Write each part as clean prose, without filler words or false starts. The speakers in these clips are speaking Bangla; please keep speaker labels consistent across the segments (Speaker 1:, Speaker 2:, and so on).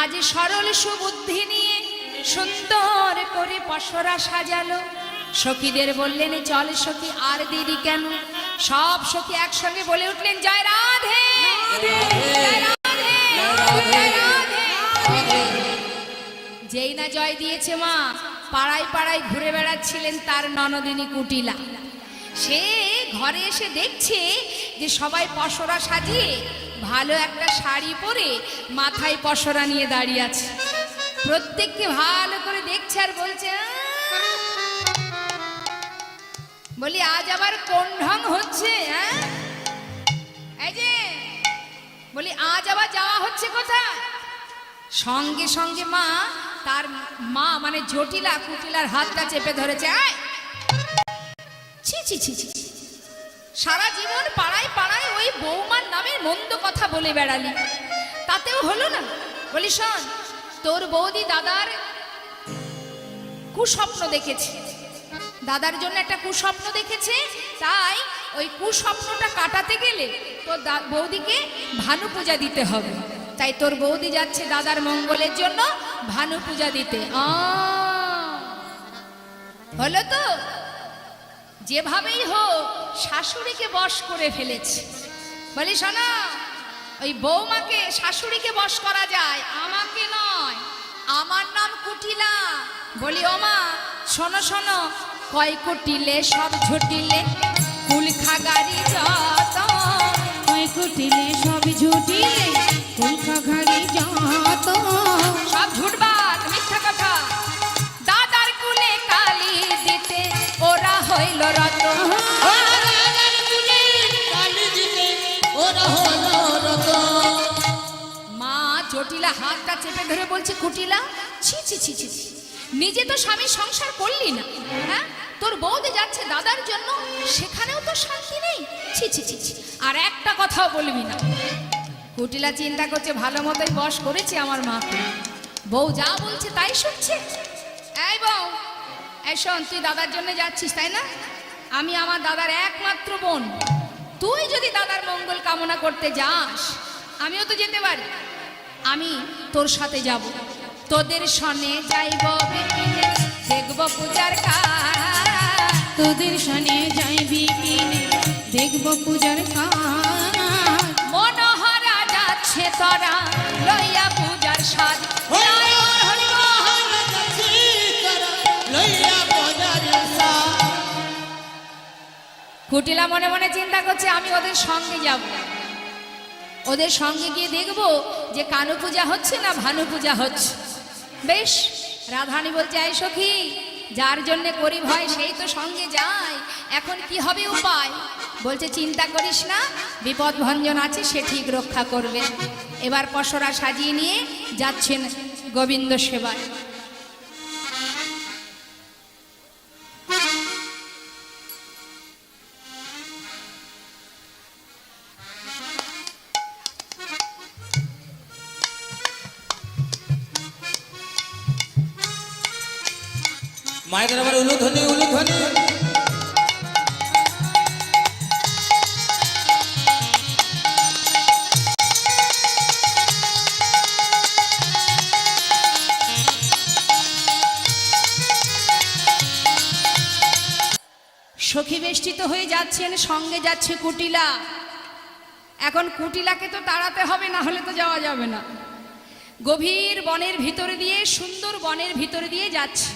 Speaker 1: আজ সরল সুবুদ্ধি নিয়ে সুন্দর করে পসরা সাজালো। সখীদের বললেন চল সখী আর দেরি কেন। সব সখী একসঙ্গে বলে উঠলেন জয় রাধে জয় রাধে জয় রাধে। যেই না জয় দিয়েছে মা, পাড়ায় পাড়ায় ঘুরে বেড়াচ্ছিলেন তার ননদিনী কুটিলা। সে ঘরে এসে দেখছে যে সবাই পসরা সাজিয়ে ভালো একটা শাড়ি পরে মাথায় পসরা নিয়ে দাঁড়িয়ে আছে। প্রত্যেককে ভালো করে দেখছে আর বলছে বলি আজ আবার কোন ঢং হচ্ছে? এই যে বলি আজ আবার যাওয়া হচ্ছে কোথায়? সঙ্গে সঙ্গে মা তার মা মানে জটিলা কুটিলার হাতটা চেপে ধরেছে। ছি ছি ছি ছি, সারা জীবন পাড়ায় পাড়ায় ওই বৌমার নামে মন্দ কথা বলে বেড়ালি, তাতেও হলো না। বলি শোন, তোর বৌদি দাদার কুস্বপ্ন দেখেছে, দাদার জন্য একটা কুস্বপ্ন দেখেছে, তাই ওই কুস্বপ্নটা কাটাতে গেলে তোর বৌদিকে ভানু পূজা দিতে হবে। তাই তোর বৌদি যাচ্ছে দাদার মঙ্গলের জন্য ভানু পূজা দিতে। হলো তো? যেভাবেই হোক শাশুড়িকে বশ করে ফেলেছে। বলি শোনো, ওই বৌমাকে শাশুড়িকে বশ করা যায়, আমাকে নয়। আমার নাম কুটিলা। বলি ও মা শোনো শোনো, কয় কুটিলে সব ঝুটিলে কুল খাগারি যত,
Speaker 2: কয় কুটিলে সব ঝুটিলে কুল খাগারি যত।
Speaker 1: সব ঝুটবাদ, মিথ্যা কথা। দাদার কুলে কালি দিতে ওরা হইল রত। মা জটিলা হাতটা চেপে ধরে বলছে কুটিলা, ছি ছি ছি ছি, নিজে তো স্বামীর সংসার করলি না, হ্যাঁ? তোর বৌদি যাচ্ছে দাদার জন্য, সেখানেও তো শান্তি নেই। ছি ছি ছি ছি, আর একটা কথাও বলবি না। কুটিলা চিন্তা করছে ভালো মতোই বশ করেছে আমার মাকে, বউ যা বলছে তাই শুনছে। এই বউ, এই শোন, তুই দাদার জন্য যাচ্ছিস তাই না? আমি আমার দাদার একমাত্র বোন, তুই যদি দাদার মঙ্গল কামনা করতে যাস আমিও তো যেতে পারি। আমি তোর সাথে যাব, তোদের সনে যাইব বিপিনে, দেখব পূজার কাজ।
Speaker 2: তোদের সনে যাইবি কিনে, দেখব পূজার কাজ।
Speaker 1: মনোহরা যাচ্ছে তোরা লইয়া পূজার সাজ। কুটিলা মনে মনে চিন্তা করছে আমি ওদের সঙ্গে যাব, ওদের সঙ্গে গিয়ে দেখব যে কানু পূজা হচ্ছে না ভানু পূজা হচ্ছে। বেশ, রাধারানী বলছে এই সখী, যার জন্য করি ভয় সেই তো সঙ্গে যায়, এখন কি হবে উপায়? বলছে চিন্তা করিস না, বিপদ ভঞ্জন আছে, সে ঠিক রক্ষা করবে। এবার পসরা সাজিয়ে নিয়ে যাচ্ছেন গোবিন্দ সেবায়।
Speaker 3: মায়ের আবার উলুধ্বনি উলুধ্বনি।
Speaker 1: সখী বেষ্টিত হয়ে যাচ্ছেন, সঙ্গে যাচ্ছে কুটিলা। এখন কুটিলাকে তো তাড়াতে হবে, না হলে তো যাওয়া যাবে না। গভীর বনের ভিতরে দিয়ে, সুন্দর বনের ভিতরে দিয়ে যাচ্ছে।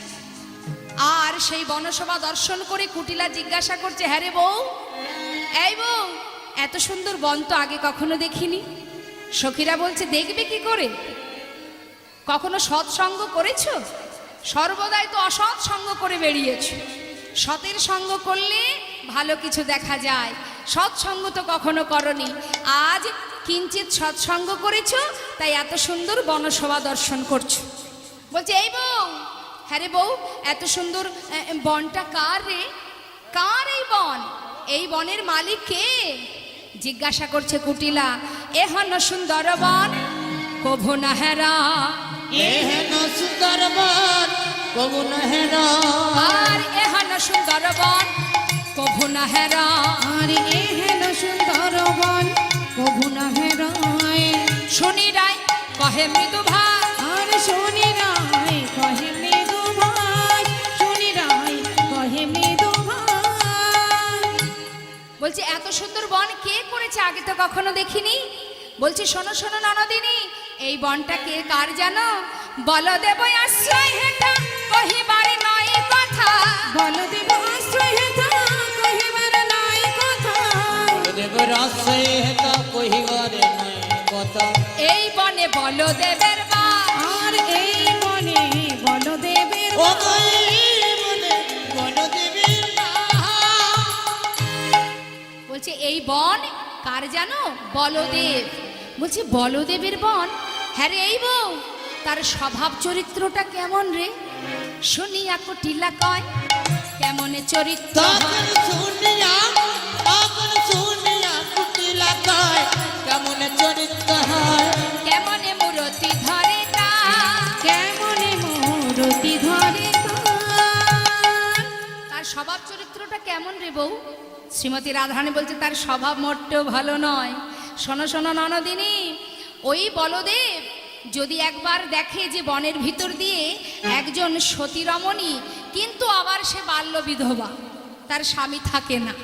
Speaker 1: আর সেই বনসভা দর্শন করে কুটিলা জিজ্ঞাসা করছে, হ্যাঁ রে বউ, এই বউ, এত সুন্দর বন তো আগে কখনো দেখিনি। সখীরা বলছে দেখবে কি করে, কখনো সৎসঙ্গ করেছ? সর্বদাই তো অসৎ সঙ্গ করে বেরিয়েছ। সতের সঙ্গ করলে ভালো কিছু দেখা যায়, সৎসঙ্গ তো কখনো করনি। আজ কিঞ্চিত সৎসঙ্গ করেছ, তাই এত সুন্দর বনসভা দর্শন করছো। বলছে এই বউ, হ্যাঁ রে বউ, এত সুন্দর বনটা কার রে? কার এই বন? এই বনের মালিক কে? জিজ্ঞাসা করছে কুটিলা। এহন সুন্দর বন কভু না হেরা,
Speaker 2: এহেন সুন্দর বন কভু না হেরা।
Speaker 1: আর এহন সুন্দর বন কভু না হেরা,
Speaker 2: আর এহেন সুন্দর বন কভু না হেরায়।
Speaker 1: শুনি রায় কহে মৃদু ভাই,
Speaker 2: শুনি রায় কহে মৃদু ভাই, শুনি রায় কহে মৃদু ভাই।
Speaker 1: বলছে এত সুন্দর বন কে করেছে, আগে তো কখনো দেখিনি। বলছে শোনো শোনো ননদিনী, এই বনটা কে কার জানো? বলদেব আশ্রয় হেটা কহিবার নয় কথা।
Speaker 2: বলদেব আশ্রয় হেতা কহিবার নাই কথা।
Speaker 3: দেবের আশ্রয় হেতা কহিবারে নাই কথা।
Speaker 1: এই বনে বলদেবের বাস,
Speaker 2: আর এই মনে বলদেবের
Speaker 3: ও গো এই মনে বলদেবের বাস।
Speaker 1: বলছে এই বন কার জানো? বলদেব। বলছে বলদেবের বন? হ্যাঁ রে এই বউ, তার স্বভাব চরিত্রটা কেমন রে? শুনিয়া কুটিলা কয় কেমন চরিত্র হয়।
Speaker 3: তখন শুনিয়া কুটিলা কয় কেমন চরিত্র হয়।
Speaker 1: কেমনে মূরতি ধরে তা,
Speaker 2: কেমনে মূরতি ধরে তার।
Speaker 1: তার স্বভাব চরিত্রটা কেমন রে বউ? শ্রীমতী রাধারানী বলছে তার স্বভাব মোটেও ভালো নয়। শোনো শোনো ননদিনী, ওই বলদেব যদি একবার দেখে যে বনের ভিতর দিয়ে একজন সতী রমণী, কিন্তু আবার সে বাল্য বিধবা, তার স্বামী থাকে না,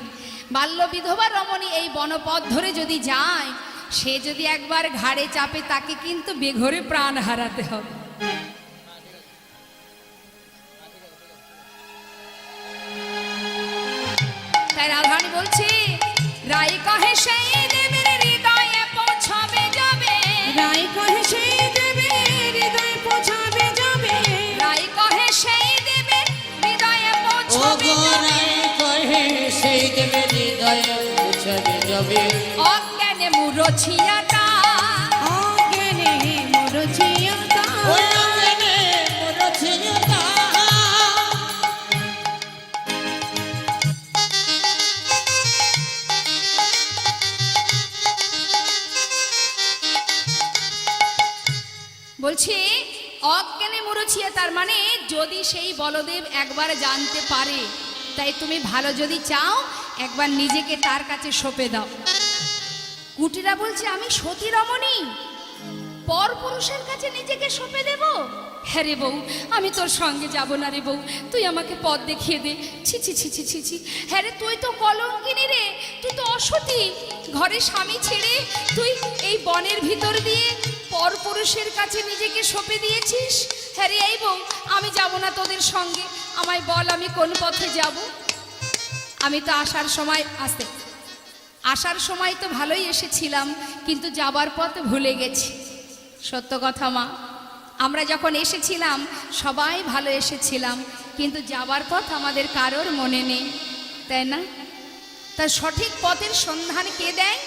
Speaker 1: বাল্য বিধবা রমণী এই বনপথ ধরে যদি যায়, সে যদি একবার ঘাড়ে চাপে তাকে কিন্তু বেঘরে প্রাণ হারাতে হবে। তাই রাধারানী বলছে রাই কহে সেই দেবের হৃদয়ে পৌঁছাবে যাবে।
Speaker 2: রাই কহে সেই দেবের হৃদয় পৌঁছাবে যাবে।
Speaker 1: রাই কহে সেই দেবের হৃদয়ে
Speaker 3: ও
Speaker 1: পৌঁছাবে
Speaker 3: গো
Speaker 1: যাবে।
Speaker 3: রাই কহে সেই দেবের হৃদয়ে পৌঁছাবে যাবে।
Speaker 1: অজ্ঞানে মুরছিয়াটা,
Speaker 2: অজ্ঞানে মরছিয়া
Speaker 3: ওই
Speaker 2: তার।
Speaker 3: অঙ্গনে মরছিয়তা।
Speaker 1: বলছে অজ্ঞানে মুরছিয়া, তার মানে যদি সেই বলদেব একবার জানতে পারে, তাই তুমি ভালো যদি চাও একবার নিজেকে তার কাছে সঁপে দাও। কুটিরা বলছে আমি সতী রমণী, পর পুরুষের কাছে নিজেকে সঁপে দেব? হ্যাঁ রে বউ, আমি তোর সঙ্গে যাব না রে বউ, তুই আমাকে পথ দেখিয়ে দে। ছি ছি ছি ছি ছি ছি, হ্যাঁ রে তুই তো কলঙ্কিনী রে, তুই তো অসতী, ঘরে স্বামী ছেড়ে তুই এই বনের ভিতর দিয়ে পর পুরুষের কাছে নিজেকে সঁপে দিয়েছিস। হ্যাঁ রে এই বউ, আমি যাব না তোদের সঙ্গে, আমায় বল আমি কোন পথে যাব। আমি তো আসার সময় তো ভালোই এসেছিলাম, কিন্তু যাবার পথ ভুলে গেছি। সত্য কথা মা, আমরা যখন এসেছিলাম সবাই ভালো এসেছিলাম, কিন্তু যাবার পথ আমাদের কারোর মনে নেই, তাই না? তার সঠিক পথের সন্ধান কে দেয়?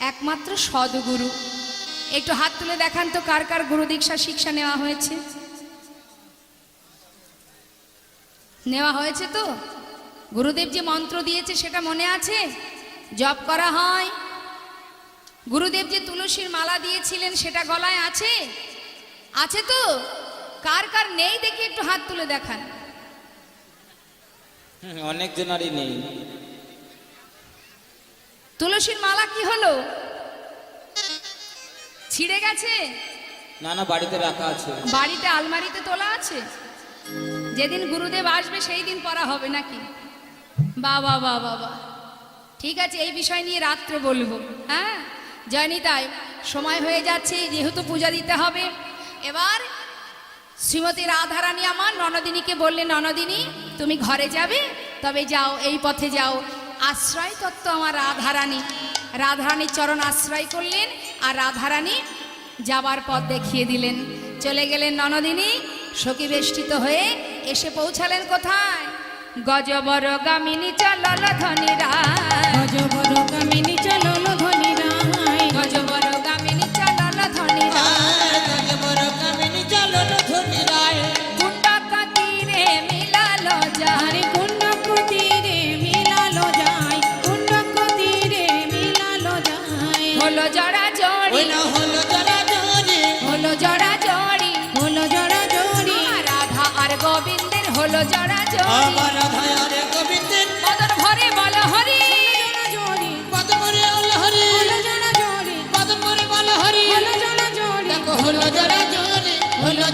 Speaker 1: একমাত্র সদ্গুরু। একটু হাত তুলে দেখান তো কার কার গুরু দীক্ষা শিক্ষা নেওয়া হয়েছে? নেওয়া হয়েছে তো? গুরুদেব যে মন্ত্র দিয়েছে সেটা মনে আছে? জপ করা হয়। গুরুদেব যে তুলসীর মালা দিয়েছিলেন সেটা গলায় আছে? আছে তো? কার কার নেই দেখি একটু হাত তুলে দেখান।
Speaker 3: অনেক জনারই নেই।
Speaker 1: তুলসীর মালা কি হলো? ছিঁড়ে গেছে?
Speaker 3: না না, বাড়িতে রাখা আছে।
Speaker 1: বাড়িতে আলমারিতে তোলা আছে? যেদিন গুরুদেব আসবে সেই দিন পরা হবে নাকি? বাবা বাবা বাবা, ঠিক আছে, এই বিষয় নিয়ে রাত্রে বলবো। হ্যাঁ জানি, তাই সময় হয়ে যাচ্ছে, যেহেতু পূজা দিতে হবে। এবার শ্রীমতী রাধারানী আমার ননদিনীকে বললেন, ননদিনী তুমি ঘরে যাবে, তবে যাও, এই পথে যাও। আশ্রয় তত্ত্ব আমার রাধারানী, রাধারানীর চরণ আশ্রয় করলেন, আর রাধারানী যাবার পথ দেখিয়ে দিলেন। চলে গেলেন ননদিনী, সখী বেষ্টিত হয়ে এসে পৌঁছালেন কোথায়? গজবর গামিনী চলল ধনী রায়,
Speaker 2: গজবর কামিনী চলল ধনী রায়।
Speaker 1: গজবর গামিনী চলল ধনী রায়।
Speaker 3: গজবর কামিনী চলল ধনী রায়।
Speaker 1: কুণ্ডক তীরে মিলালো যায়,
Speaker 2: আরে কুণ্ডক তীরে মিলালো যায়, কুণ্ডক তীরে মিলালো যায়।
Speaker 1: হলো জড়া জড়ি,
Speaker 3: ওই না হলো জরা জরি।
Speaker 1: হলো জড়া জড়ি,
Speaker 2: হলো জড়া জড়ি।
Speaker 1: রাধা আর গোবিন্দের হলো জড়া জড়ি।
Speaker 3: আমার রাধায় আরে গোবিন্দের
Speaker 1: মদন ভরে বল হরি,
Speaker 2: জড়া জড়ি।
Speaker 3: কত করে হলো হরি।
Speaker 2: হলো জড়া জড়ি।
Speaker 3: কত করে বল হরি।
Speaker 2: হলো জড়া জড়ি।
Speaker 3: দেখো হলো জরা জরি, হলো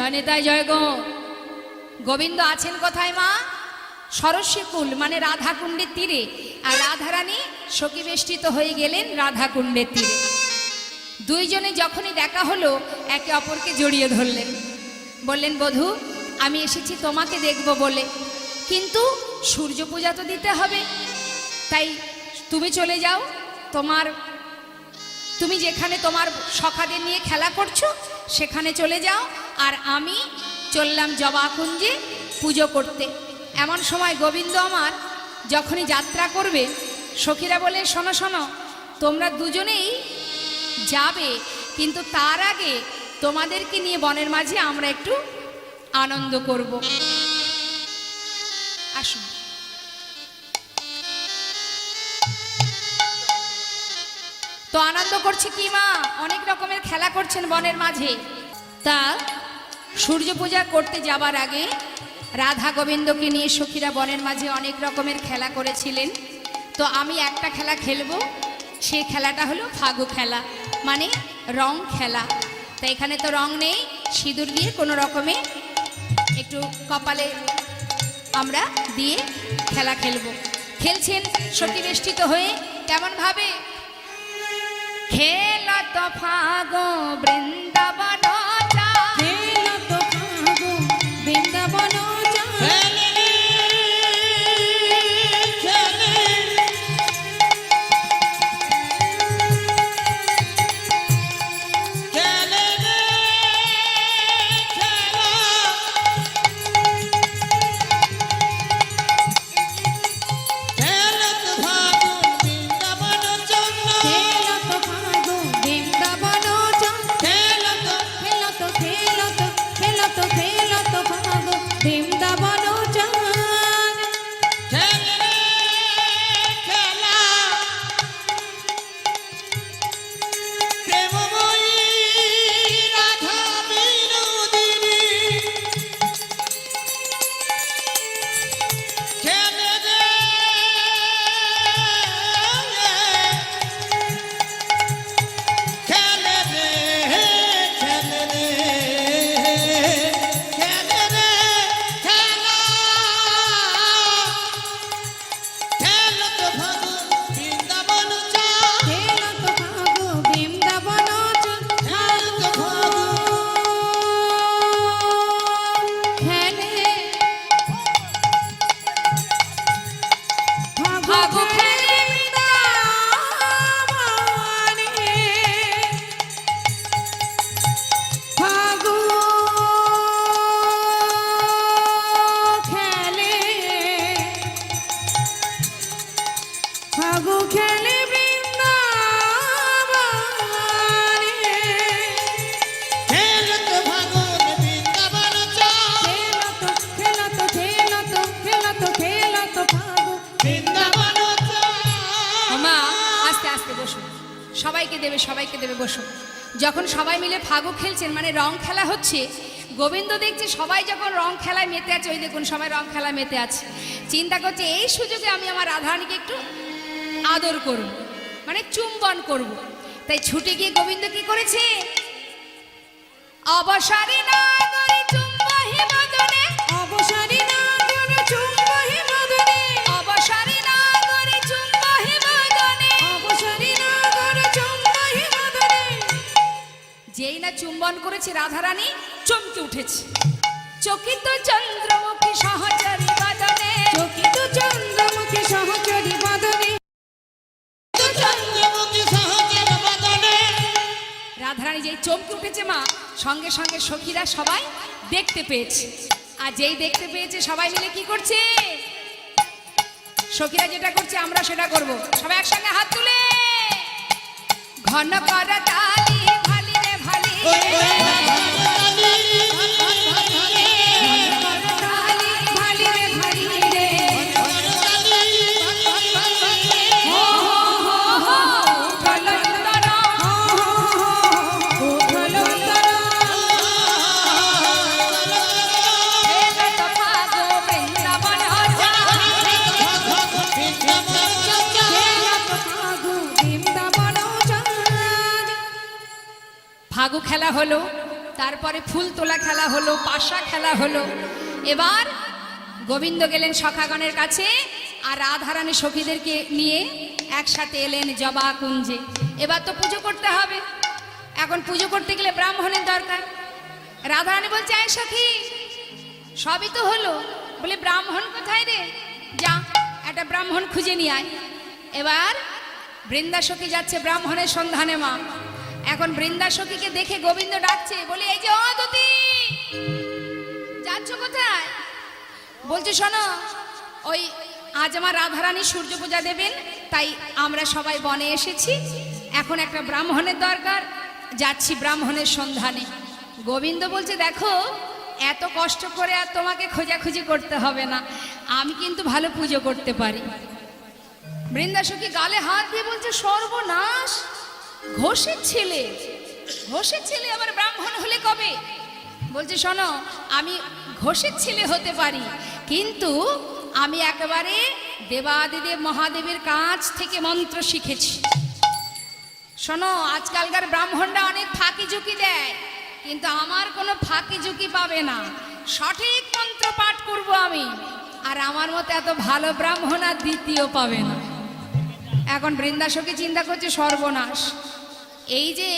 Speaker 1: জয় নেতায় জয় গো। গোবিন্দ আছেন কোথায় মা? সরস্বীকুল মানে রাধাকুণ্ডের তীরে, আর রাধারানী সখী বেষ্টিত হয়ে গেলেন রাধাকুণ্ডের তীরে। দুইজনে যখনই দেখা হলো একে অপরকে জড়িয়ে ধরলেন, বললেন বধূ আমি এসেছি তোমাকে দেখব বলে, কিন্তু সূর্য পূজা তো দিতে হবে, তাই তুমি চলে যাও, তুমি যেখানে তোমার সখাদের নিয়ে খেলা করছো সেখানে চলে যাও, আর আমি চললাম জবাকুঞ্জে পুজো করতে। এমন সময় গোবিন্দ আমার যখনই যাত্রা করবে, সখীরা বলে শোনো শোনো, তোমরা দুজনেই যাবে, কিন্তু তার আগে তোমাদেরকে নিয়ে বনের মাঝে আমরা একটু আনন্দ করব। আসুন। তো আনন্দ করছে কি মা? অনেক রকমের খেলা করছেন বনের মাঝে। তা সূর্য পূজা করতে যাবার আগে রাধা গোবিন্দকে নিয়ে সখীরা বনের মাঝে অনেক রকমের খেলা করেছিলেন। তো আমি একটা খেলা খেলবো, সেই খেলাটা হলো ফাগু খেলা, মানে রং খেলা। তো এখানে তো রং নেই, সিঁদুর দিয়ে কোনো রকমে একটু কপালে আমরা দিয়ে খেলা খেলবো। খেলছেন সখী বেষ্টিত হয়ে, কেমন ভাবে? খেলত ফাগু বৃন্দাবন যা,
Speaker 2: খেলত ফাগু বৃন্দাবন যা, ফাগু খেলে বৃন্দাবনে,
Speaker 3: খেলত ফাগুন বৃন্দাবন চা,
Speaker 2: খেলত ফাগু
Speaker 3: বৃন্দাবন চা।
Speaker 1: মা আস্তে আস্তে বসুন, সবাইকে দেবে বসুন। যখন সবাই মিলে ফাগু খেলছেন মানে রং খেলা হচ্ছে, গোবিন্দ দেখছে সবাই যখন রং খেলায় মেতে আছে, ওই দেখুন সবাই রং খেলায় মেতে আছে, চিন্তা করছে এই সুযোগে আমি আমার রাধারানীকে একটু আদর করব, মানে চুম্বন করব। তাই ছুটে গিয়ে গোবিন্দ কি করেছে? অবসরে না করে চুম্বহি বদনে,
Speaker 2: অবসরে না করে চুম্বহি বদনে,
Speaker 1: অবসরে না করে চুম্বহি বদনে,
Speaker 2: অবসরে না করে চুম্বহি বদনে।
Speaker 1: যেই না চুম্বন করেছে রাধারানী চমকে উঠেছে। চকিত চন্দ্রমুখী সহচরী বদনে,
Speaker 2: চকিত চন্দ্রমুখী সহচরী বদনে,
Speaker 3: চন্দ্রমুখী সহচর বদনে।
Speaker 1: রাধারানী যেই চমকে উঠেছে মা, সঙ্গে সঙ্গে সখীরা সবাই দেখতে পেয়েছে। আর যেই দেখতে পেয়েছে সবাই মিলে কি করছে? সখীরা যেটা করছে আমরা সেটা করব। সবাই একসঙ্গে হাত তুলে ঘন কর তালি, ভালি রে ভালি, তালি ভালি রে ভালি রে, হো হো হো হো কলন্দর, খেলত ফাগু বৃন্দাবন যা,
Speaker 2: ফাগু বৃন্দাবন যা।
Speaker 1: ফাগু খেলা হলো। তারপরে ফুল তোলা খেলা হলো, পাশা খেলা হলো। এবার গোবিন্দ গেলেন সখাগণের কাছে, আর রাধারানী সখীদেরকে নিয়ে একসাথে এলেন জবা কুঞ্জে। এবার তো পুজো করতে হবে, এখন পুজো করতে গেলে ব্রাহ্মণের দরকার। রাধারানী বলছে, আয় সখী, সবই তো হলো, বলে ব্রাহ্মণ কোথায় রে, যা একটা ব্রাহ্মণ খুঁজে নিয়ে আয়। এবার বৃন্দা সখী যাচ্ছে ব্রাহ্মণের সন্ধানে মা। এখন বৃন্দা সখীকে দেখে গোবিন্দ ডাকছে, বলে এই যে অদতি, যাচ্ছ কোথায়? বলছে শোনো, ওই আজ আমার রাধারানী সূর্য পূজা দেবেন, তাই আমরা সবাই বনে এসেছি, এখন একটা ব্রাহ্মণের দরকার, যাচ্ছি ব্রাহ্মণের সন্ধানে। গোবিন্দ বলছে, দেখো এত কষ্ট করে আর তোমাকে খোঁজাখুঁজি করতে হবে না, আমি কিন্তু ভালো পুজো করতে পারি। বৃন্দা সখী গালে হাত দিয়ে বলছে, সর্বনাশ, ঘোষের ছেলে, ঘোষের ছেলে আবার ব্রাহ্মণ হলে কবে? বলছে শোনো, আমি ঘোষের ছেলে হতে পারি, কিন্তু আমি একেবারে দেবাদিদেব মহাদেবের কাছ থেকে মন্ত্র শিখেছি। শোনো, আজকালকার ব্রাহ্মণরা অনেক ফাঁকি ঝুঁকি দেয়, কিন্তু আমার কোনো ফাঁকি ঝুঁকি পাবে না, সঠিক মন্ত্র পাঠ করব আমি, আর আমার মতো এত ভালো ব্রাহ্মণ আর দ্বিতীয় পাবে না। এখন বৃন্দা সখী চিন্তা করছে, সর্বনাশ, এই যে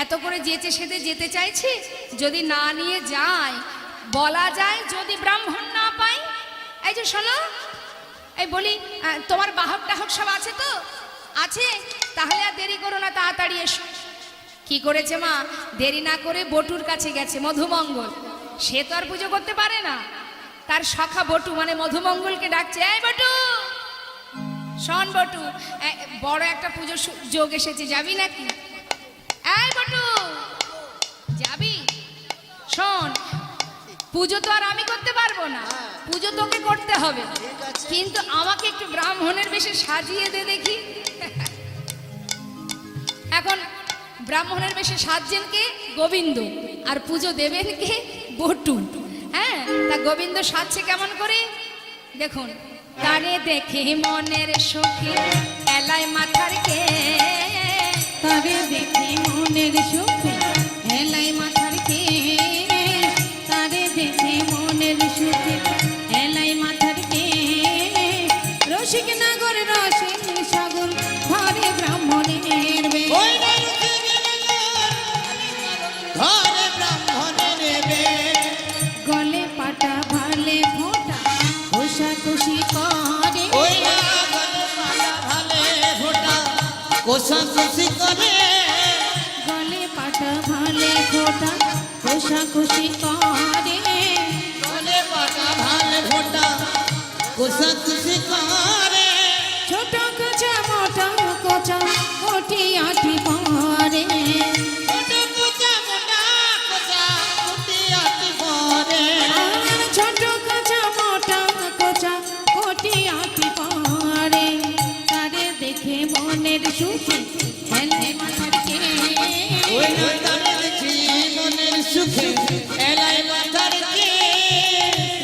Speaker 1: এত করে যেতে সেতে যেতে চাইছে, যদি না নিয়ে যায়, বলা যায় যদি ব্রাহ্মণ না পাই। এই যে শোনো, এই বলি, তোমার বাহক টাহক সব আছে তো? আছে, তাহলে আর দেরি করো না, তাড়াতাড়ি এসো। কি করেছে মা, দেরি না করে বটুর কাছে গেছে, মধুমঙ্গল। সে তো আর পুজো করতে পারে না, তার সখা বটু মানে মধুমঙ্গলকে ডাকছে, এই বটু, শোন বটু, বড় একটা পুজো যোগ এসেছে, যাবি নাকি? এই বটু, যাবি? শোন, পুজো তো আর আমি করতে পারবো না, পুজো তোকে করতে হবে, কিন্তু আমাকে একটু ব্রাহ্মণের বেশে সাজিয়ে দে দেখি। এখন ব্রাহ্মণের বেশে সাজছেন কে? গোবিন্দ, আর পুজো দেবেন কে? বটু। হ্যাঁ, তা গোবিন্দ সাজছে কেমন করে দেখুন। তারে দেখে মনের সুখে এলাই মাথার কে,
Speaker 2: তারে দেখে মনের সুখে এলাই মাথার কে, তারে দেখে মনের সুখে এলাই মাথার কে, রসিক নাগর রসিক সাগর ঘরে ব্রাহ্মণের বে,
Speaker 3: ঘরে ব্রাহ্মণের বে,
Speaker 2: গলে পাটা ভালে ফোটা ঘষাঘষি করে,
Speaker 3: ওই না গলে পালা ভালে ফোঁটা কোষাকুষি করে,
Speaker 2: গলে পাটা ভালে ফোটা ঘষাঘষি করে,
Speaker 3: গলে পাটা ভালে ফোঁটা কোষাকুষি করে,
Speaker 2: ছোট কোচা মোটা কোচা কোটি আটি পরে,
Speaker 3: ছোট কোচা মোটা কোচা কুটি আটি করে,
Speaker 2: আর ছোট কোচা মোটা কোচা কোটি আটি পরে, তারে দেখে মনের সুখে হেলে মাথার কে,
Speaker 3: ওই না তারে দেখি মনের সুখে এলাই মাথার কে,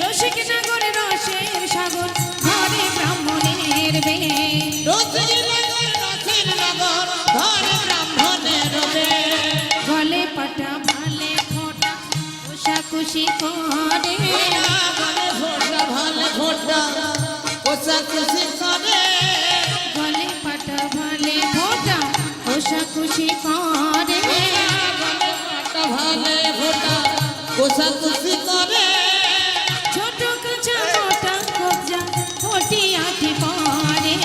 Speaker 2: রসিক নাগর রসের সাগর ঘরে ব্রাহ্মণের বে,
Speaker 3: রসিক নগর রসিক নগর ঘরে ব্রাহ্মণের বে,
Speaker 2: গলে পাটা ভালে ফোটা কোষাকুষি করে,
Speaker 3: গলে ফোঁটা ভালে ফোঁটা কোষাকুষি করে,
Speaker 2: গলে পাটা ভালে ফোটা কোষাকুষি করে,
Speaker 3: গলে পাটা ভালে ফোঁটা কোষাকুষি করে,
Speaker 2: ছোট কোচা মোটা কোচা কোটি আটি পরে,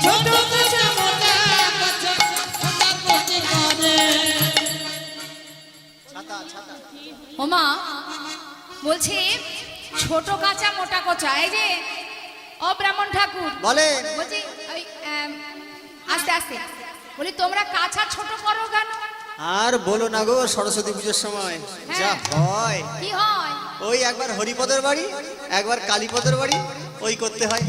Speaker 2: ছোট কোচা
Speaker 3: মোটা কোচা কোষাকুষি করে।
Speaker 1: ওমা বলছে, ছোট কাঁচা মোটা কোচা, এই যে ও ব্রাহ্মণ ঠাকুর
Speaker 4: বলে
Speaker 1: বলছি, ওই আস্তে আস্তে বলি, তোমরা কাঁচা ছোট করো কেন?
Speaker 4: আর বলো না গো, সরস্বতী পুজোর সময় যা হয়,
Speaker 1: কি হয়?
Speaker 4: ওই একবার হরিপদের বাড়ি, একবার কালীপদের বাড়ি, ওই করতে হয়।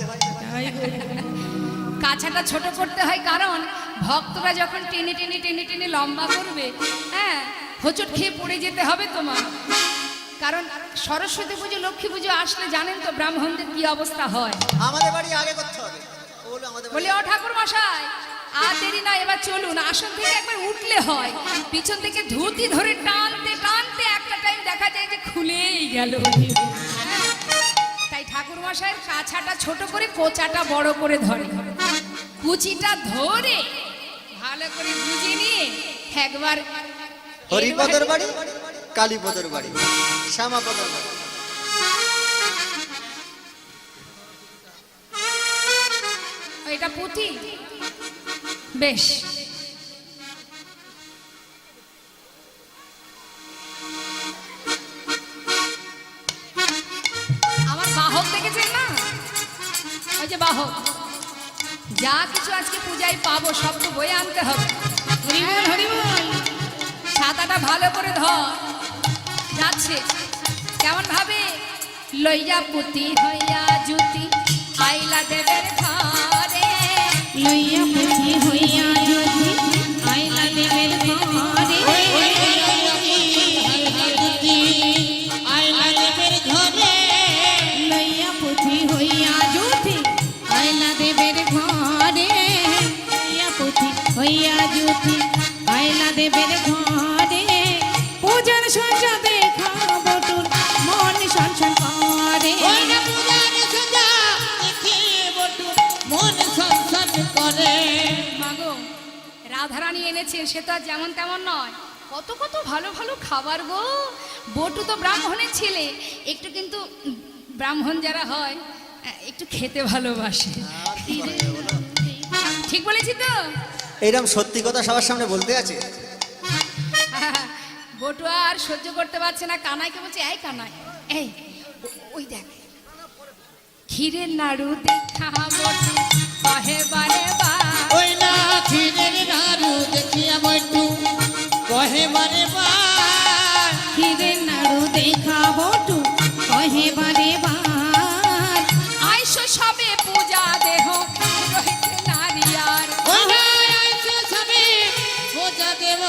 Speaker 1: কাছাটা ছোট করতে হয়, কারণ ভক্তরা যখন টেনে টেনে টেনে টেনে লম্বা করবে, হ্যাঁ, হোঁচট খেয়ে পড়ে যেতে হবে তোমার। কারণ সরস্বতী পুজো লক্ষ্মী পুজো আসলে জানেন তো ব্রাহ্মণদের কি অবস্থা হয়।
Speaker 4: আমাদের বাড়ি আগে করতে হবে। ও বললো আমাদের বাড়ি
Speaker 1: বলি, ও ঠাকুর মশাই, আর দেরি না, এবার চলুন। আসন থেকে একবার উঠলে হয়, পিছন থেকে ধুতি ধরে টানতে টানতে একটা টাইম দেখা যায় যে খুলেই গেল। তাই ঠাকুর মশাইয়ের কাছাটা ছোট করে কোচাটা বড় করে ধরে, কুচিটা ধরে ভালো করে বুঝিয়ে নিয়ে একবার
Speaker 4: হরিপদর বাড়ি, কালীপদর বাড়ি, শ্যামাপদর বাড়ি।
Speaker 1: এটা পুঁথি, বেশ। আমার বাহক দেখেছেন না, ওই যে বাহক, যা কিছু আজকে পূজায় পাবো সব তো বয়ে আনতে হবে।
Speaker 2: হরিবল হরিবল।
Speaker 1: ছাতাটা ভালো করে ধর, যাচ্ছে কেমন ভাবে, লইয়া পুঁতি হইয়া জুতি আইলা দেবের ঘরে,
Speaker 2: লইয়া পুঁথি হইয়া যদি আইলা দেবের ঘরে,
Speaker 3: আইলা দেবের ঘরে,
Speaker 2: লইয়া পুঁথি হইয়া যদি আইলা দেবের ঘরে, লইয়া পুঁথি হইয়া যদি আইলা দেবের ঘরে, পূজার সজ্জা দেখা বটুর মন সঞ্চন করে।
Speaker 3: ওই না পূজার সজ্জা দেখে বটু মন সংসার করে।
Speaker 1: মাগো রাধারানী এনেছে, সে তো আর যেমন তেমন নয়, কত কত ভালো ভালো খাবার গো। বটু তো ব্রাহ্মণের ছেলে, একটু কিন্তু ব্রাহ্মণ যারা হয় একটু খেতে ভালোবাসে। ঠিক বলেছি তো?
Speaker 4: এইরকম সত্যি কথা সবার সামনে বলতে আছে।
Speaker 1: বটু আর সহ্য করতে পারছে না, কানাইকে বলছে, এই কানাই, এই ওই দেখ ক্ষীরের নাড়ু দেখা বটু কহে বারে বার,
Speaker 3: ওই না ক্ষীরের নাড়ু দেখিয়া বটু কহে বারে বার,
Speaker 2: ক্ষীরের নাড়ু দেখা বটু কহে বারে বার,
Speaker 1: আইসো সবে পূজা দেহ রহিতে নারিয়ার।
Speaker 3: ওই না আইসো সবে পূজা দেব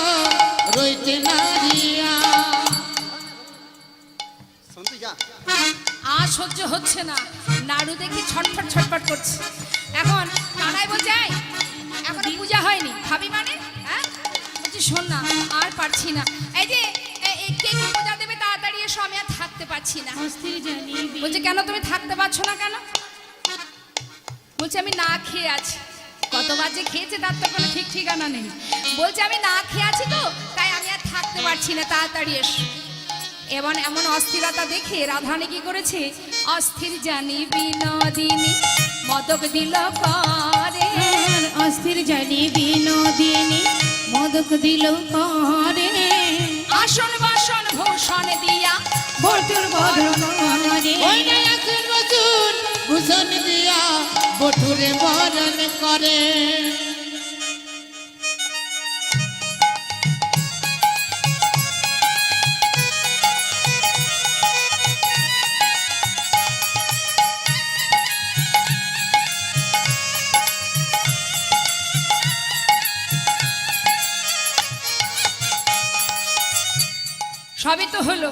Speaker 3: রইতে নারিয়া।
Speaker 4: শুনতে যা।
Speaker 1: আর সহ্য হচ্ছে না, নাড়ু দেখি ছটফট ছটফট করছে। এখন কানাই বলছে, এই, এখনো পূজা হয়নি, খাবি মানে? হ্যাঁ, বলছি শোন না, আর পারছি না, এই যে কে কি পূজা দেবে তাড়াতাড়ি এসো, আমি আর থাকতে পারছি না।
Speaker 2: অস্থির জানিবি।
Speaker 1: বলছে কেন তুমি থাকতে পারছো না কেন? বলছে আমি না খেয়ে আছি। কতবার যে খেয়েছে তার তো কোনো ঠিক ঠিকানা নেই। বলছে আমি না খেয়ে আছি তো, তাই আমি আর থাকতে পারছি না, তাড়াতাড়ি এসো। এমন এমন অস্থিরতা দেখে রাধারানী কি করেছে, অস্থির জানি বিনোদিনী মদক দিল করে,
Speaker 2: অস্থির জানি বিনোদিনী মদক দিল করে,
Speaker 1: আসন বাসন ভূষণ দিয়া
Speaker 2: বটুর বদন করে।
Speaker 3: ওই না আসুন বসুন ভূষণ দিয়া বটুরে বরণ করে।
Speaker 1: সবই তো হলো,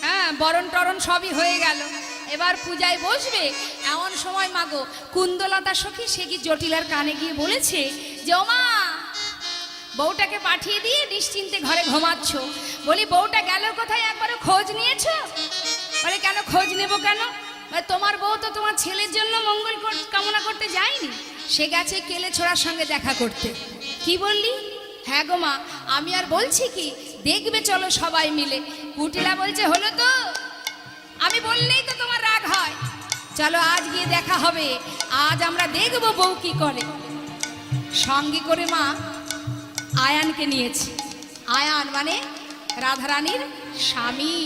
Speaker 1: হ্যাঁ, বরণ টরণ সবই হয়ে গেল। এবার পূজায় বসবে, এমন সময় মাগো কুন্দলতা সখী সে কি জটিলার কানে গিয়ে বলেছে যে, ও মা, বউটাকে পাঠিয়ে দিয়ে নিশ্চিন্তে ঘরে ঘুমাচ্ছ। বলি বউটা গেল কোথায়, একবারও খোঁজ নিয়েছো? বলে কেন খোঁজ নেব কেন? বলে তোমার বউ তো তোমার ছেলের জন্য মঙ্গল কামনা করতে যায়নি, সে গেছে কেলে ছোড়ার সঙ্গে দেখা করতে। কি বললি? হ্যাঁ গো মা, আমি আর বলছি কি, দেখবে চলো সবাই মিলে। কুটিলা বলছে হলো তো, আমি বললেই তো তোমার রাগ হয়, চলো আজ গিয়ে দেখা হবে, আজ আমরা দেখব বউ কি করে। সঙ্গে করে মা আয়ানকে নিয়েছে। আয়ান মানে রাধারানীর স্বামী।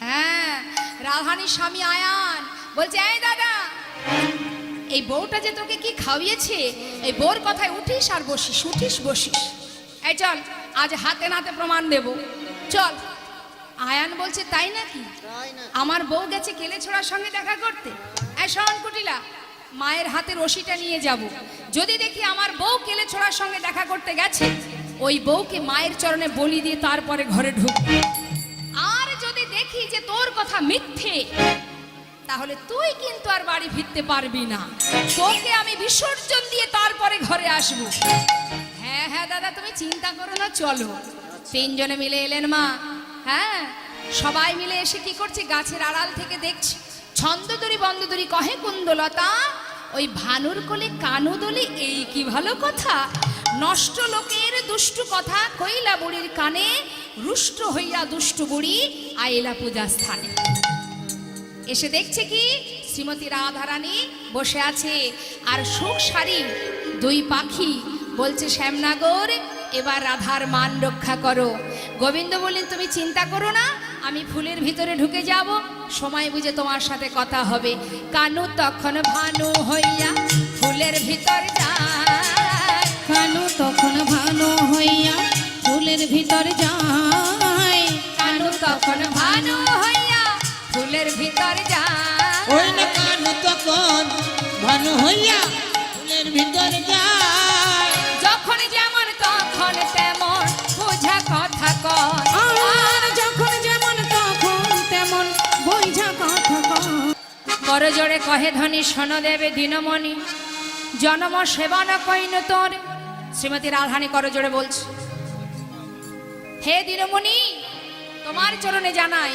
Speaker 1: হ্যাঁ, রাধারানীর স্বামী আয়ান বলছে, এই দাদা, এই বউটা যে তোকে কি খাওয়িয়েছে, এই বউর কথায় উঠিস আর বসিস, উঠিস বসিস। এই চল, আজ হাতে নাতে প্রমাণ দেব, চল। আয়ান বলছে, তাই নাকি? আমার বউ গেছে কেলে ছোড়ার সঙ্গে দেখা করতে। এই শোন কুটিলা, মায়ের হাতে রশিটা নিয়ে যাব, যদি দেখি আমার বউ কেলে ছোড়ার সঙ্গে দেখা করতে গেছে, ওই বউকে মায়ের চরণে বলি দিয়ে তারপরে ঘরে ঢুকবে। আর যদি দেখি যে তোর কথা মিথ্যে, তাহলে তুই কিন্তু আর বাড়ি ফিরতে পারবি না, তোকে আমি বিসর্জন দিয়ে তারপরে ঘরে আসবো। হ্যাঁ হ্যাঁ দাদা, তুমি চিন্তা করো না, চলো। তিনজনে মিলে এলেন মা। হ্যাঁ, সবাই মিলে এসে কি করছে, গাছের আড়াল থেকে দেখছি ছন্দদরি বন্দদরি কহে কুন্দলতা, ওই ভানুর কোলে কানুদলি, এই কি ভালো কথা। নষ্ট লোকের দুষ্টু কথা কইলা বুড়ির কানে, রুষ্ট হইয়া দুষ্টু বুড়ি আইলা পূজা স্থানে। এসে দেখছে কি শ্রীমতী রাধারানী বসে আছে, আর সুখ শাড়ি দুই পাখি বলছে, শ্যামনাগর এবার রাধার মান রক্ষা করো। গোবিন্দ বললেন, তুমি চিন্তা করো না, আমি ফুলের ভিতরে ঢুকে যাব, সময় বুঝে তোমার সাথে কথা হবে। কানু তখন ভানু হইয়া ফুলের ভিতর যায়,
Speaker 2: কানু তখন ভানু হইয়া ফুলের ভিতর যায়,
Speaker 1: কানু তখন ভানু হইয়া ফুলের ভিতর যায়।
Speaker 3: ওই না কানু তখন ভানু হইয়া ফুলের ভিতর যায়,
Speaker 1: যখন যেমন তখন তেমন বুঝা কথা কয়,
Speaker 2: আর যখন যেমন তখন তেমন বইঝা কথা কয়।
Speaker 1: করজোড়ে কহে ধনী শোন দেবে দিনমণি, জনম সেবন কইন তোর। শ্রীমতী রাধারানী করজোড়ে বলছে, হে দিনমণি, তোমার চরণে জানাই,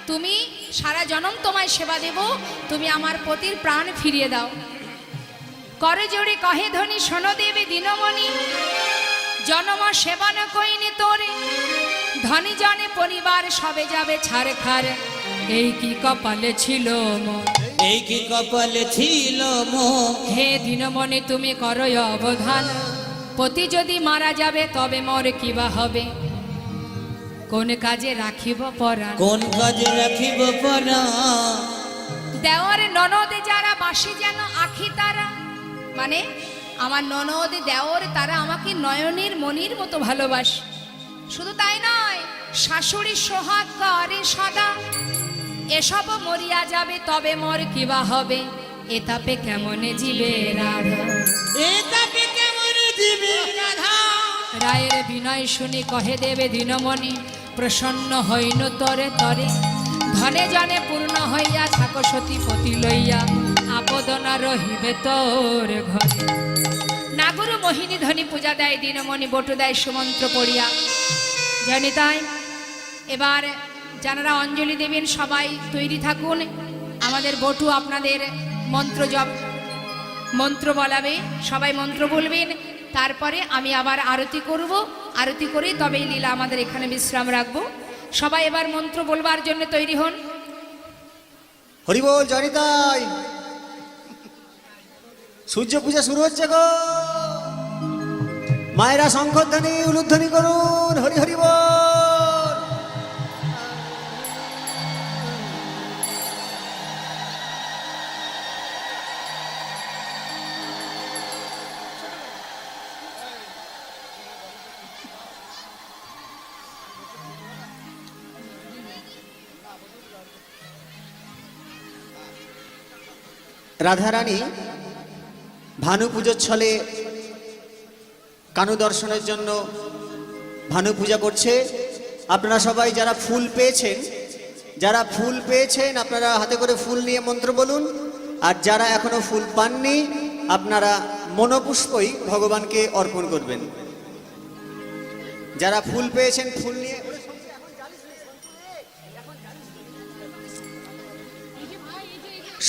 Speaker 1: তুমি সারা জনম তোমায় সেবা দেব, তুমি আমার পতির প্রাণ ফিরিয়ে দাও। করজোড়ে কহে ধনী শোন দেবে দিনমণি, জনম সেবন কইনি তোরে, ধনী জনে পরিবার সবে যাবে ছাড়খার, এই কি কপালে ছিল মোর।
Speaker 3: এই কি কপালে ছিল মোর।
Speaker 1: হে দিনমণি তুমি করো অবধান, পতি যদি মারা যাবে তবে মোর কিবা হবে, কোন কাজে রাখিব পরাণ।
Speaker 3: কোন কাজে রাখিব পরাণ।
Speaker 1: দেওয়ার ননদে যারা বাসি যেন আখি তারা, মানে আমার ননদ দেওর তারা আমাকে নয়নের মনির মতো ভালোবাসে। শুধু তাই নয়, শাশুড়ি সোহাগ করে সদা, এসব মরিয়া যাবে তবে মোর কিবা হবে, এতাপে কেমনে জীবে রাধা।
Speaker 3: এটাকে কেমন দিবে রাধা।
Speaker 1: রায়ের বিনয় শুনি কহে দেবে দিনমণি, প্রসন্ন হইন তরে তরে, ধনে জনে পূর্ণ হইয়া থাকো সতীপতি লইয়া, আপদ না রহিবে তোর ঘরে। নাগর মোহিনী ধনী পূজা দেয় দিনমণি, বটু দেয় সুমন্ত্র পড়িয়া। জানি তাই এবার যারা অঞ্জলি দেবেন সবাই তৈরি থাকুন, আমাদের বটু আপনাদের মন্ত্র বলাবে, সবাই মন্ত্র বলবেন, তারপরে আমি আবার আরতি করব, আরতি করে তবে এই লীলা আমাদের এখানে বিশ্রাম রাখবো। সবাই এবার মন্ত্র বলবার জন্য তৈরি হন।
Speaker 4: হরি বল, জয়নিতাই। সূর্য পূজা শুরু হচ্ছে গো, মায়েরা শঙ্খধ্বনি উলুধ্বনি করুন, হরি হরি বল। রাধারানী ভানু পুজোর ছলে কানু দর্শনের জন্য ভানু পূজা করছে। আপনারা সবাই যারা ফুল পেয়েছেন আপনারা হাতে করে ফুল নিয়ে মন্ত্র বলুন, আর যারা এখনো ফুল পাননি আপনারা মনোপুষ্পই ভগবানকে অর্পণ করবেন। যারা ফুল পেয়েছেন ফুল নিয়ে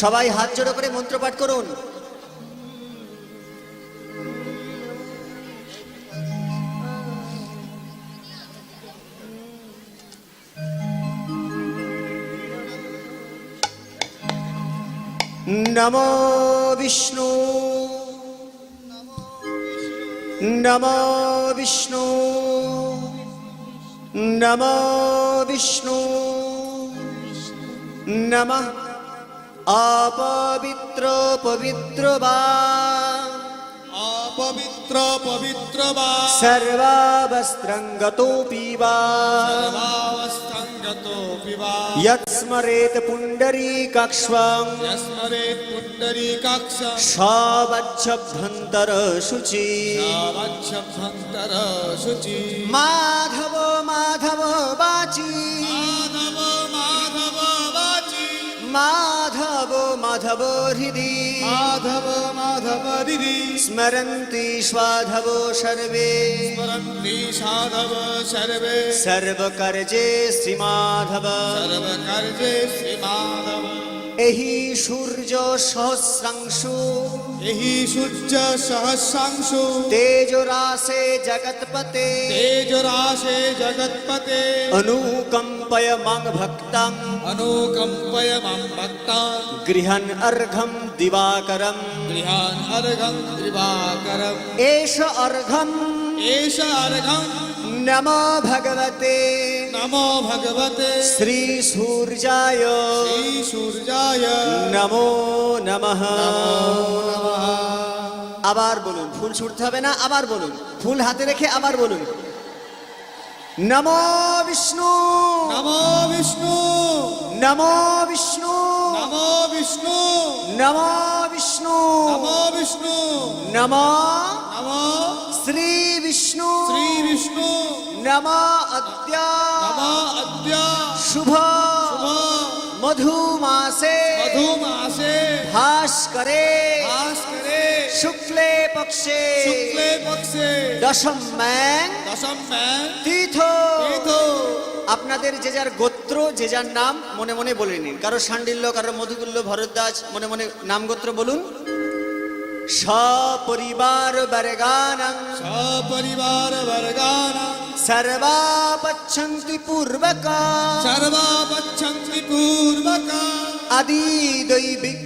Speaker 4: সবাই হাত জোড়ো করে মন্ত্র পাঠ করুন। নমো বিষ্ণু, নমো বিষ্ণু, নমো বিষ্ণু, নমঃ অপবিত্র পবিত্র বা,
Speaker 5: অপবিত্র পবিত্র বা,
Speaker 4: সর্বাবস্ত্রঙ্গতোপি বা,
Speaker 5: সর্বাবস্থাঙ্গতোপি বা,
Speaker 4: যৎস্মরেত পুণ্ডরীকাক্ষ্মং
Speaker 5: যস্মরেৎ পুণ্ডরীকাক্ষং
Speaker 4: সবচ্ছভ্যন্তর শুচি,
Speaker 5: সবচ্ছভ্যন্তর শুচি,
Speaker 4: মাধব মাধব বাচি,
Speaker 5: মাধব মাধব বাচি,
Speaker 4: মাধব माधवो हृदि
Speaker 5: माधव माधव हृदि
Speaker 4: स्मरन्ति स्वाधवो सर्वे
Speaker 5: स्मरन्ति साधव सर्वे
Speaker 4: सर्वकर्जे श्रीमाधव
Speaker 5: सर्वकार्ये श्री माधव
Speaker 4: एहि सूर्य सहस्रांशु
Speaker 5: यही सूर्य सहस्रांशु
Speaker 4: तेजोरासे जगत्पते
Speaker 5: तेजराशे जगत्पते
Speaker 4: अनुकंपय मां भक्तं
Speaker 5: अनुकंपय मां भक्तान्
Speaker 4: गृहन् अर्घं दिवाकरम्
Speaker 5: गृहान् अर्घं दिवाकरम्
Speaker 4: एष अर्घम्
Speaker 5: एष अर्घं
Speaker 4: नमो भगवते
Speaker 5: नमो भगवते
Speaker 4: श्री सूर्याय
Speaker 5: श्री सूर्याय
Speaker 4: नमो नमः
Speaker 5: नमः
Speaker 4: আবার বলুন ফুল ছুটতে হবে না আবার বলুন ফুল হাতে রেখে আবার বলুন নমো বিষ্ণু
Speaker 5: नमो विष्णु
Speaker 4: নমো বিষ্ণু
Speaker 5: नमो विष्णु
Speaker 4: নমো বিষ্ণু
Speaker 5: नमो विष्णु
Speaker 4: নমো
Speaker 5: नमो
Speaker 4: শ্রী বিষ্ণু
Speaker 5: श्री विष्णु
Speaker 4: নমো অদ্য
Speaker 5: नमो अद्य
Speaker 4: শুভ
Speaker 5: शुभ
Speaker 4: মধুমাসে
Speaker 5: मधुमासे
Speaker 4: ভাস্করে
Speaker 5: भास्करे
Speaker 4: শুক্লে পক্ষে
Speaker 5: शुक्ले पक्षे
Speaker 4: দশম ম্যাং
Speaker 5: दशम में
Speaker 4: তীর্থ
Speaker 5: तीर्थो
Speaker 4: আপনাদের যে যার গোত্র যে যার নাম মনে মনে বলে নিন কারো শাণ্ডিল্য কারো মধুকুল্য ভরদ্বাজ মনে মনে নাম গোত্র বলুন সপরিবার বর্গানাং
Speaker 5: सपरिवार वर्गानां
Speaker 4: সর্বা পচ্ছন্তি পূর্বক
Speaker 5: सर्वा पच्छन्ति पूर्वका
Speaker 4: আদি দৈবিক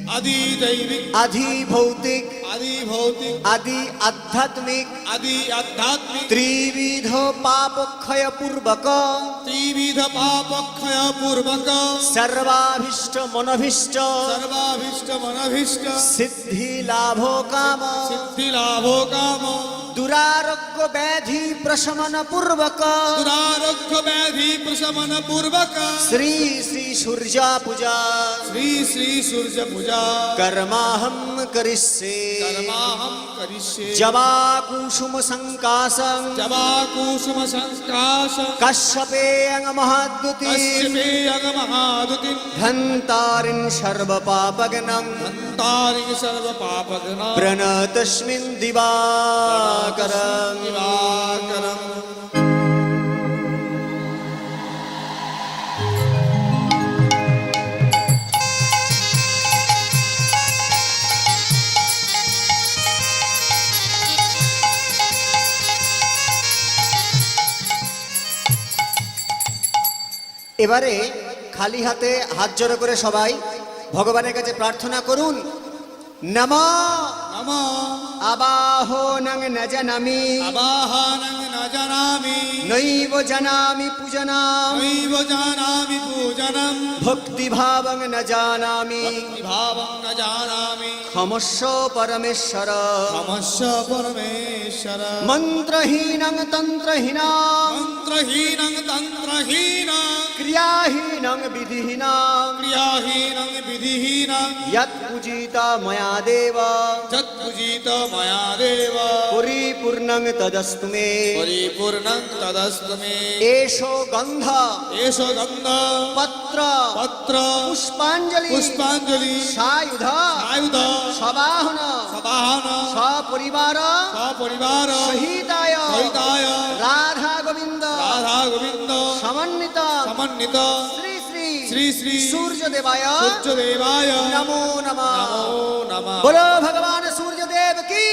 Speaker 5: आदि दैविक
Speaker 4: আদি ভৌতিক
Speaker 5: आदि भौतिक
Speaker 4: আদি আধ্যাত্মিক
Speaker 5: आदि आध्यात्मिक
Speaker 4: ত্রিবিধ পাপক্ষয় পূর্বক
Speaker 5: त्रिविध पापक्षय पूर्वक
Speaker 4: সর্বাভীষ্ট মনভীষ্ট
Speaker 5: सर्वाभीष्ट मनभीष्ट
Speaker 4: সিদ্ধি লাভ কাম
Speaker 5: सिद्धि लाभो काम
Speaker 4: দুরারোগ্য ব্যাধি প্রশমন পূর্বক
Speaker 5: दुरारोग्य व्याधि प्रशमन पूर्वक
Speaker 4: শ্রী শ্রী সূর্য পূজা
Speaker 5: श्री श्री सूर्य पूजा
Speaker 4: कर्माहं करिष्ये
Speaker 5: कर्माहं करिष्ये
Speaker 4: जवा कुसुम संकासं
Speaker 5: जवाकुसुम संस्काश
Speaker 4: कश्यपे महाद्युति
Speaker 5: कश्यपे अगमहादुतिं
Speaker 4: धन्तारिन् सर्व पापगनं
Speaker 5: हन्तारिं सर्व पापगना
Speaker 4: प्रणतस्मिन् दिवाकरं
Speaker 5: दिवाकरम्
Speaker 4: এবারে খালি হাতে হাত জোড়ো করে সবাই ভগবানের কাছে প্রার্থনা করুন নমঃ
Speaker 5: नमो
Speaker 4: আবাহনং ন জানামি
Speaker 5: अबाहानं न जानामि
Speaker 4: নৈব জানামি পূজনাম
Speaker 5: नैव जानामि पूजनं
Speaker 4: ভক্তিভাবং ন জানামি
Speaker 5: विभावं न जानामि
Speaker 4: ক্ষমস্ব পরমেশ্বর
Speaker 5: नमस्य परमेश्वर
Speaker 4: মন্ত্রহীনং তন্ত্রহীনাং
Speaker 5: मन्त्रहीनं तन्त्रहीनं
Speaker 4: ক্রিয়াহীনং বিধিহীনাং
Speaker 5: क्रियाहीनं विधिहीनं
Speaker 4: यत् पूजिता मया देव
Speaker 5: यत्पूजित मया देव
Speaker 4: परिपूर्णं तदस्तु मे
Speaker 5: परिपूर्णं तदस्तु मे
Speaker 4: एषो गन्ध
Speaker 5: एष गन्ध
Speaker 4: पत्र
Speaker 5: पत्र
Speaker 4: पुष्पाञ्जलि
Speaker 5: पुष्पाञ्जलि
Speaker 4: सायुध
Speaker 5: आयुध
Speaker 4: सबाहन
Speaker 5: सबाहन
Speaker 4: सपरिवार
Speaker 5: सपरिवार
Speaker 4: सहिताय
Speaker 5: सहिताय
Speaker 4: राधा गोविन्द
Speaker 5: राधा गोविन्द
Speaker 4: समन्वित
Speaker 5: समन्वित
Speaker 4: श्री श्री
Speaker 5: श्री श्री
Speaker 4: सूर्यदेवाय
Speaker 5: सूर्यदेवाय
Speaker 4: नमो नमः
Speaker 5: नमो नमः
Speaker 4: बोलो भगवान सूर्यदेव की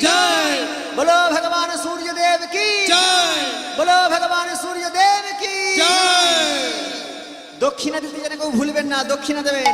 Speaker 5: जय
Speaker 4: बोलो भगवान सूर्यदेव की
Speaker 5: जय
Speaker 4: बोलो भगवान सूर्यदेव की
Speaker 5: जय
Speaker 4: দক্ষিণা দিতে যেন কেউ ভুলবেন না দক্ষিণা দেবেন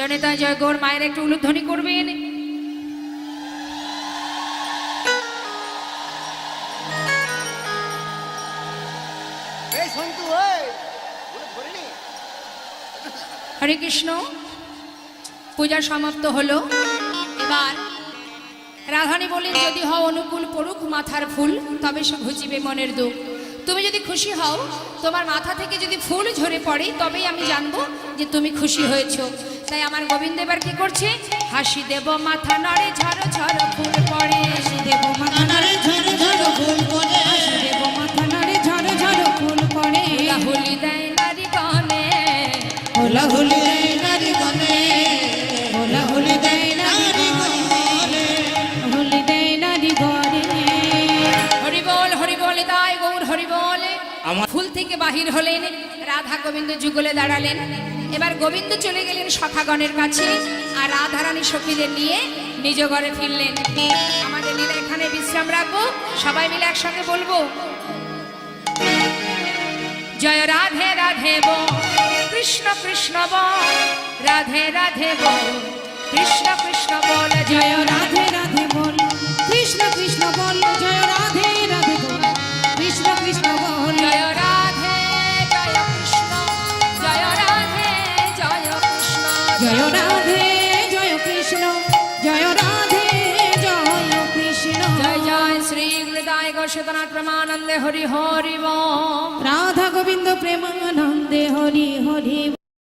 Speaker 1: জনতা জয় গৌর মায়ের একটু উলুধ্বনি করবেন। হরে কৃষ্ণ। পূজা সমাপ্ত হলো। এবার রাধারানী বলেন, যদি হও অনুকূল পড়ুক মাথার ফুল, তবে সে ঘুচিবে মনের দুঃখ। তুমি যদি খুশি হও, তোমার মাথা থেকে যদি ফুল ঝরে পড়ে, তবেই আমি জানবো যে তুমি খুশি হয়েছো। তাই আমার গোবিন্দ এবার কি করছে? হাসি দেব মাথা নড়ে ঝড় ঝড় ফুল পড়ে,
Speaker 2: হাসি দেব মাথা
Speaker 3: আনারে ঝড় ঝড় ফুল পড়ে
Speaker 2: হাসি দেব মাথা নাড়ে ঝড় ঝড় ফুল পড়ে।
Speaker 1: হুলি দেয় নারী গনে,
Speaker 2: হোলা
Speaker 3: হুলি দেয় নারী গনে,
Speaker 2: হোলা হোলি দেয় নারী
Speaker 3: নারী গনে।
Speaker 2: হোলি দেয় নারী ঘরে।
Speaker 1: হরি বল তাই গৌর হরি বল। ফুল থেকে বাহির হলেন, রাধা গোবিন্দ যুগলে দাঁড়ালেন। এবার গোবিন্দ চলে গেলেন সখাগণের কাছে, আর রাধারানী সখীদের নিয়ে নিজ ঘরে ফিরলেন। আমাদের লীলা এখানে বিশ্রাম রাখবো, সবাই মিলে একসঙ্গে বলবো, জয় রাধে রাধে বল, কৃষ্ণ কৃষ্ণ বল, রাধে রাধে বল, কৃষ্ণ কৃষ্ণ বল,
Speaker 2: জয় রাধে রাধে বল, কৃষ্ণ কৃষ্ণ বল, জয় রাধে রাধে বল, কৃষ্ণ কৃষ্ণ বল।
Speaker 1: জয় রাধে জয় কৃষ্ণ, জয় রাধে জয় কৃষ্ণ,
Speaker 2: জয় রাধে জয় কৃষ্ণ, জয় রাধে জয় কৃষ্ণ।
Speaker 1: জয় জয় শ্রী গুরুদায় গোস্বতনাথ প্রমানন্দে হরি হরি বল।
Speaker 2: রাধা গোবিন্দ প্রেমানন্দে হরি হরি।